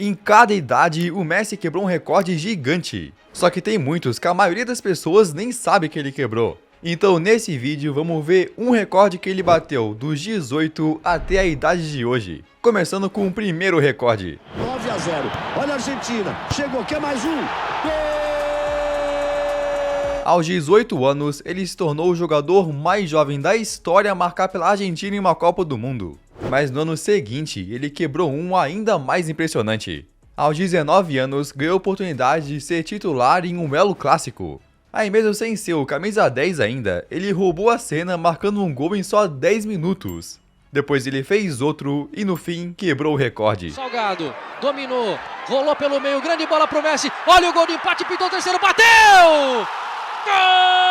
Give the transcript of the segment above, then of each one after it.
Em cada idade, o Messi quebrou um recorde gigante. Só que tem muitos que a maioria das pessoas nem sabe que ele quebrou. Então nesse vídeo vamos ver um recorde que ele bateu dos 18 até a idade de hoje. Começando com o primeiro recorde. 9-0. Olha a Argentina. Chegou, quer mais um. Gol! Aos 18 anos, ele se tornou o jogador mais jovem da história a marcar pela Argentina em uma Copa do Mundo. Mas no ano seguinte, ele quebrou um ainda mais impressionante. Aos 19 anos, ganhou a oportunidade de ser titular em um Elo Clássico. Aí mesmo sem ser o camisa 10 ainda, ele roubou a cena marcando um gol em só 10 minutos. Depois ele fez outro e no fim quebrou o recorde. Salgado, dominou, rolou pelo meio, grande bola pro Messi, olha o gol de empate, pintou o terceiro, bateu! Gol!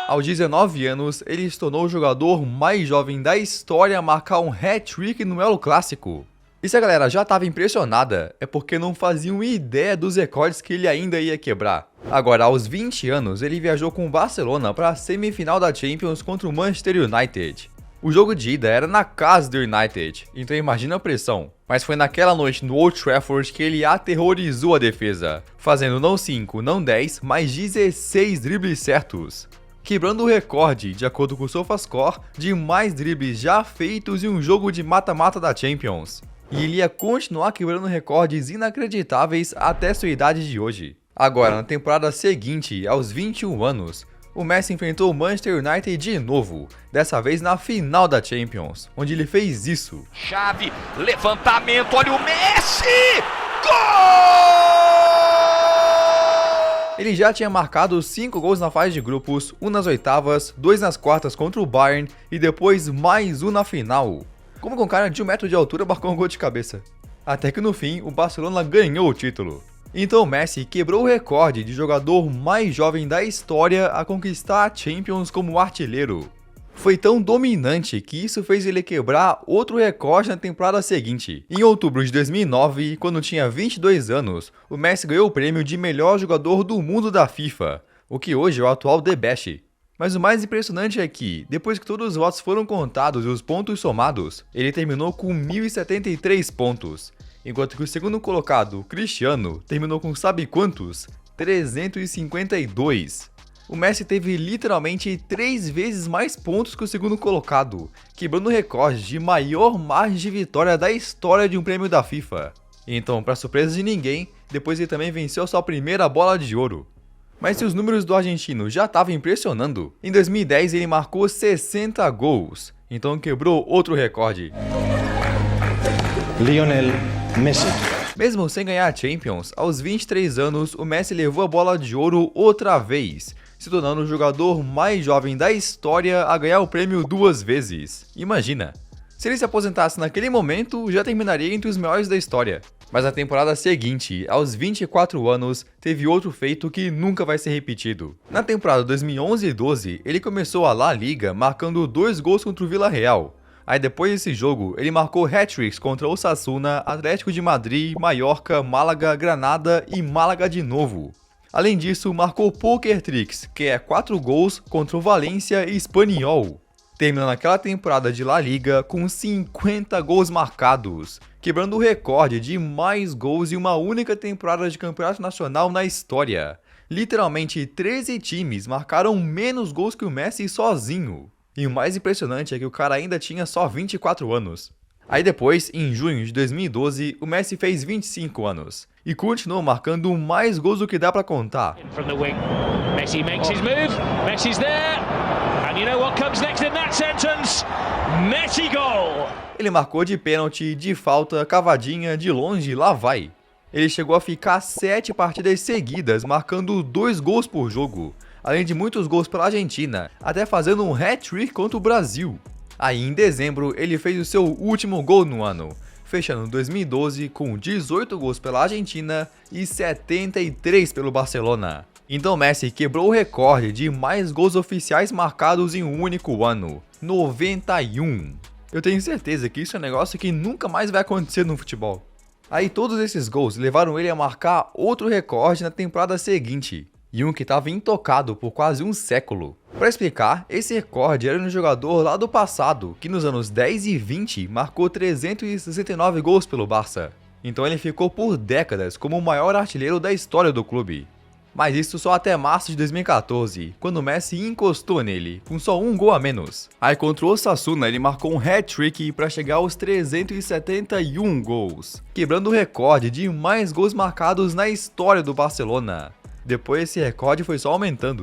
Aos 19 anos, ele se tornou o jogador mais jovem da história a marcar um hat-trick no Elo Clássico. E se a galera já estava impressionada, é porque não faziam ideia dos recordes que ele ainda ia quebrar. Agora, aos 20 anos, ele viajou com o Barcelona para a semifinal da Champions contra o Manchester United. O jogo de ida era na casa do United, então imagina a pressão. Mas foi naquela noite no Old Trafford que ele aterrorizou a defesa, fazendo não 5, não 10, mas 16 dribles certos. Quebrando o recorde, de acordo com o SofaScore, de mais dribles já feitos em um jogo de mata-mata da Champions. E ele ia continuar quebrando recordes inacreditáveis até sua idade de hoje. Agora, na temporada seguinte, aos 21 anos, o Messi enfrentou o Manchester United de novo, dessa vez na final da Champions, onde ele fez isso. Chave, levantamento, olha o Messi! Gol! Ele já tinha marcado 5 gols na fase de grupos, 1 nas oitavas, 2 nas quartas contra o Bayern e depois mais 1 na final. Como com um cara de 1 metro de altura marcou um gol de cabeça. Até que no fim, o Barcelona ganhou o título. Então o Messi quebrou o recorde de jogador mais jovem da história a conquistar a Champions como artilheiro. Foi tão dominante que isso fez ele quebrar outro recorde na temporada seguinte. Em outubro de 2009, quando tinha 22 anos, o Messi ganhou o prêmio de melhor jogador do mundo da FIFA, o que hoje é o atual The Best. Mas o mais impressionante é que, depois que todos os votos foram contados e os pontos somados, ele terminou com 1.073 pontos, enquanto que o segundo colocado, Cristiano, terminou com sabe quantos? 352. O Messi teve literalmente 3 vezes mais pontos que o segundo colocado, quebrando o recorde de maior margem de vitória da história de um prêmio da FIFA. Então, para surpresa de ninguém, depois ele também venceu sua primeira bola de ouro. Mas se os números do argentino já estavam impressionando, em 2010 ele marcou 60 gols, então quebrou outro recorde. Lionel Messi. Mesmo sem ganhar a Champions, aos 23 anos o Messi levou a bola de ouro outra vez, se tornando o jogador mais jovem da história a ganhar o prêmio 2 vezes. Imagina! Se ele se aposentasse naquele momento, já terminaria entre os melhores da história. Mas na temporada seguinte, aos 24 anos, teve outro feito que nunca vai ser repetido. Na temporada 2011-12, ele começou a La Liga marcando 2 gols contra o Villarreal. Aí depois desse jogo, ele marcou hat-tricks contra o Osasuna, Atlético de Madrid, Mallorca, Málaga, Granada e Málaga de novo. Além disso, marcou poker tricks, que é 4 gols contra o Valência e Espanyol. Terminando aquela temporada de La Liga com 50 gols marcados, quebrando o recorde de mais gols em uma única temporada de campeonato nacional na história. Literalmente 13 times marcaram menos gols que o Messi sozinho. E o mais impressionante é que o cara ainda tinha só 24 anos. Aí depois, em junho de 2012, o Messi fez 25 anos. E continuou marcando mais gols do que dá pra contar. Messi makes his move, Messi's there, and you know what comes next in that sentence? Messi goal! Ele marcou de pênalti, de falta, cavadinha, de longe, lá vai. Ele chegou a ficar 7 partidas seguidas, marcando 2 gols por jogo, além de muitos gols pela Argentina, até fazendo um hat-trick contra o Brasil. Aí em dezembro, ele fez o seu último gol no ano, fechando 2012 com 18 gols pela Argentina e 73 pelo Barcelona. Então Messi quebrou o recorde de mais gols oficiais marcados em um único ano, 91. Eu tenho certeza que isso é um negócio que nunca mais vai acontecer no futebol. Aí todos esses gols levaram ele a marcar outro recorde na temporada seguinte, e um que estava intocado por quase um século. Para explicar, esse recorde era de um jogador lá do passado, que nos anos 10 e 20 marcou 369 gols pelo Barça. Então ele ficou por décadas como o maior artilheiro da história do clube. Mas isso só até março de 2014, quando o Messi encostou nele, com só um gol a menos. Aí contra o Osasuna ele marcou um hat-trick para chegar aos 371 gols, quebrando o recorde de mais gols marcados na história do Barcelona. Depois esse recorde foi só aumentando.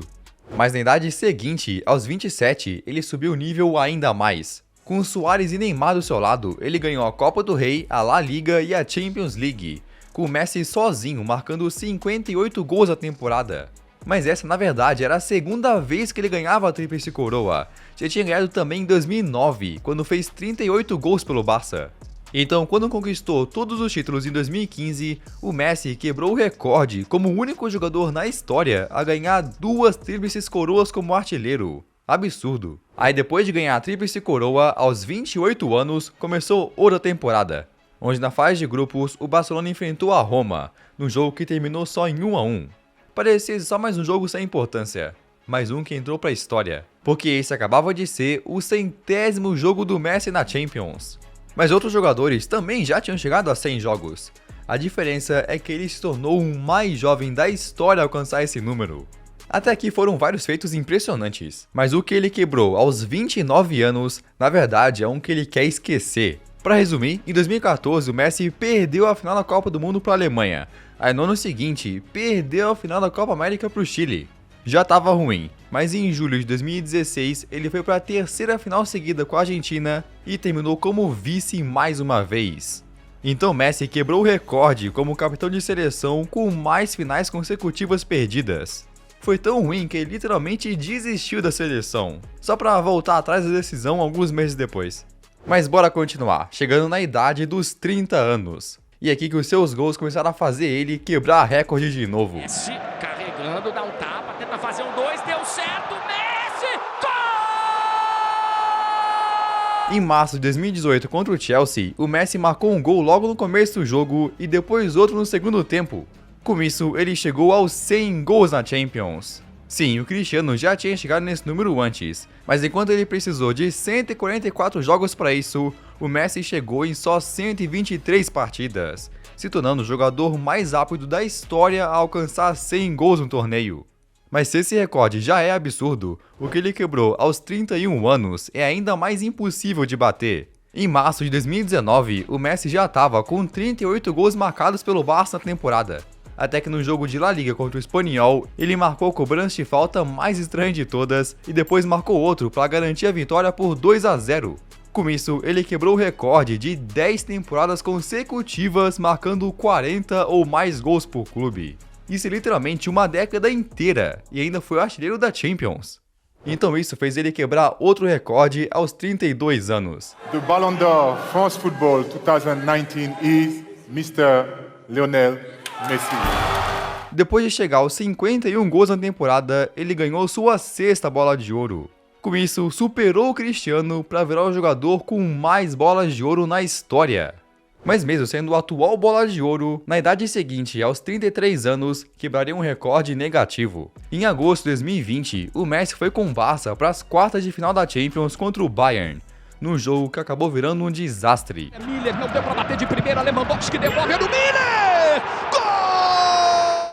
Mas na idade seguinte, aos 27, ele subiu o nível ainda mais. Com Suárez e Neymar do seu lado, ele ganhou a Copa do Rei, a La Liga e a Champions League, com o Messi sozinho marcando 58 gols na temporada. Mas essa na verdade era a segunda vez que ele ganhava a tríplice coroa. Já tinha ganhado também em 2009, quando fez 38 gols pelo Barça. Então, quando conquistou todos os títulos em 2015, o Messi quebrou o recorde como o único jogador na história a ganhar 2 tríplices coroas como artilheiro. Absurdo. Aí depois de ganhar a tríplice coroa, aos 28 anos, começou outra temporada, onde na fase de grupos o Barcelona enfrentou a Roma, num jogo que terminou só em 1-1. Parecia só mais um jogo sem importância, mais um que entrou pra história, porque esse acabava de ser o 100º jogo do Messi na Champions. Mas outros jogadores também já tinham chegado a 100 jogos. A diferença é que ele se tornou o mais jovem da história a alcançar esse número. Até aqui foram vários feitos impressionantes, mas o que ele quebrou aos 29 anos, na verdade é um que ele quer esquecer. Para resumir, em 2014 o Messi perdeu a final da Copa do Mundo para a Alemanha, aí no ano seguinte perdeu a final da Copa América para o Chile. Já estava ruim, mas em julho de 2016 ele foi para a terceira final seguida com a Argentina e terminou como vice mais uma vez. Então Messi quebrou o recorde como capitão de seleção com mais finais consecutivas perdidas. Foi tão ruim que ele literalmente desistiu da seleção, só para voltar atrás da decisão alguns meses depois. Mas bora continuar, chegando na idade dos 30 anos. E aqui que os seus gols começaram a fazer ele quebrar recorde de novo. Messi carregando, dá um tapa, tenta fazer um 2, deu certo, Messi! Gol! Em março de 2018 contra o Chelsea, o Messi marcou um gol logo no começo do jogo e depois outro no segundo tempo. Com isso, ele chegou aos 100 gols na Champions. Sim, o Cristiano já tinha chegado nesse número antes, mas enquanto ele precisou de 144 jogos para isso, o Messi chegou em só 123 partidas, se tornando o jogador mais rápido da história a alcançar 100 gols no torneio. Mas se esse recorde já é absurdo, o que ele quebrou aos 31 anos é ainda mais impossível de bater. Em março de 2019, o Messi já estava com 38 gols marcados pelo Barça na temporada. Até que no jogo de La Liga contra o Espanyol, ele marcou a cobrança de falta mais estranha de todas e depois marcou outro para garantir a vitória por 2-0. Com isso, ele quebrou o recorde de 10 temporadas consecutivas marcando 40 ou mais gols por clube. Isso é literalmente uma década inteira e ainda foi o artilheiro da Champions. Então isso fez ele quebrar outro recorde aos 32 anos. The Ballon d'Or France Football 2019 is Mr. Lionel Messi. Depois de chegar aos 51 gols na temporada, ele ganhou sua 6ª bola de ouro. Com isso, superou o Cristiano para virar o jogador com mais bolas de ouro na história. Mas mesmo sendo o atual bola de ouro, na idade seguinte, aos 33 anos, quebraria um recorde negativo. Em agosto de 2020, o Messi foi com o Barça para as quartas de final da Champions contra o Bayern, num jogo que acabou virando um desastre. Miller não deu para bater de primeira, Lewandowski devolve no Miller!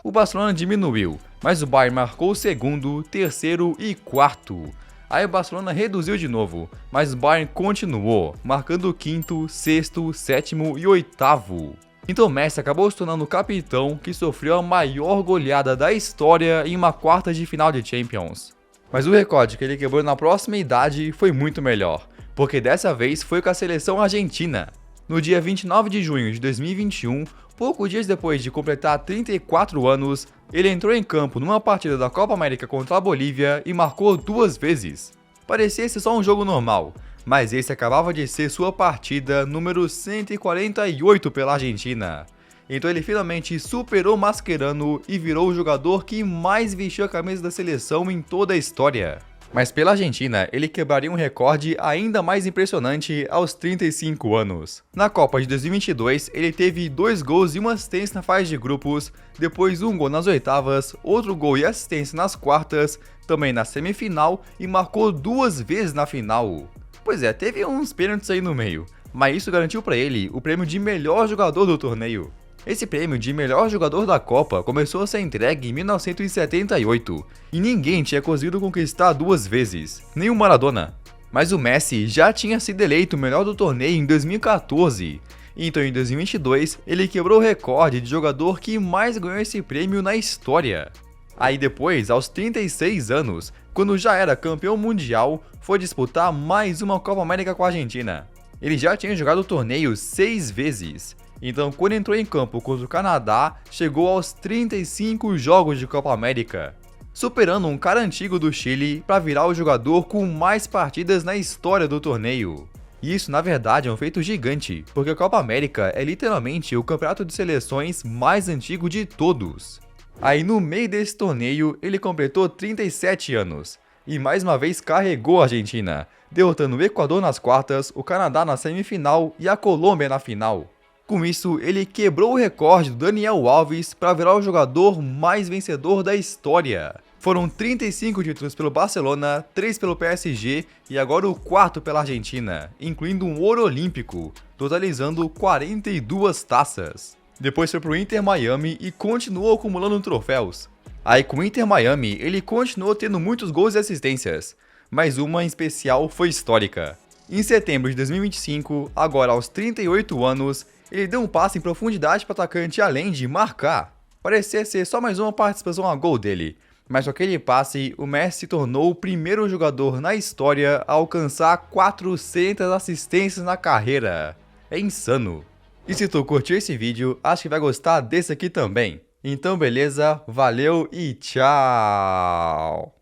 O Barcelona diminuiu, mas o Bayern marcou o segundo, terceiro e quarto. Aí o Barcelona reduziu de novo, mas o Bayern continuou, marcando o quinto, sexto, sétimo e oitavo. Então Messi acabou se tornando o capitão que sofreu a maior goleada da história em uma quarta de final de Champions. Mas o recorde que ele quebrou na próxima idade foi muito melhor, porque dessa vez foi com a seleção argentina. No dia 29 de junho de 2021, poucos dias depois de completar 34 anos, ele entrou em campo numa partida da Copa América contra a Bolívia e marcou 2 vezes. Parecia ser só um jogo normal, mas esse acabava de ser sua partida número 148 pela Argentina. Então ele finalmente superou Mascherano e virou o jogador que mais vestiu a camisa da seleção em toda a história. Mas pela Argentina, ele quebraria um recorde ainda mais impressionante aos 35 anos. Na Copa de 2022, ele teve 2 gols e 1 assistência na fase de grupos, depois 1 gol nas oitavas, outro gol e assistência nas quartas, também na semifinal e marcou 2 vezes na final. Pois é, teve uns pênaltis aí no meio, mas isso garantiu para ele o prêmio de melhor jogador do torneio. Esse prêmio de melhor jogador da Copa começou a ser entregue em 1978 e ninguém tinha conseguido conquistar 2 vezes, nem o Maradona. Mas o Messi já tinha sido eleito o melhor do torneio em 2014, então em 2022 ele quebrou o recorde de jogador que mais ganhou esse prêmio na história. Aí depois, aos 36 anos, quando já era campeão mundial, foi disputar mais uma Copa América com a Argentina. Ele já tinha jogado o torneio 6 vezes, então quando entrou em campo contra o Canadá, chegou aos 35 jogos de Copa América, superando um cara antigo do Chile para virar o jogador com mais partidas na história do torneio. E isso na verdade é um feito gigante, porque a Copa América é literalmente o campeonato de seleções mais antigo de todos. Aí no meio desse torneio ele completou 37 anos, e mais uma vez carregou a Argentina, derrotando o Equador nas quartas, o Canadá na semifinal e a Colômbia na final. Com isso, ele quebrou o recorde do Daniel Alves para virar o jogador mais vencedor da história. Foram 35 títulos pelo Barcelona, 3 pelo PSG e agora o 4º pela Argentina, incluindo um ouro olímpico, totalizando 42 taças. Depois foi pro Inter Miami e continuou acumulando troféus. Aí com o Inter Miami, ele continuou tendo muitos gols e assistências, mas uma em especial foi histórica. Em setembro de 2025, agora aos 38 anos, ele deu um passe em profundidade para o atacante além de marcar. Parecia ser só mais uma participação a gol dele, mas com aquele passe, o Messi se tornou o primeiro jogador na história a alcançar 400 assistências na carreira. É insano. E se tu curtiu esse vídeo, acho que vai gostar desse aqui também. Então beleza, valeu e tchau!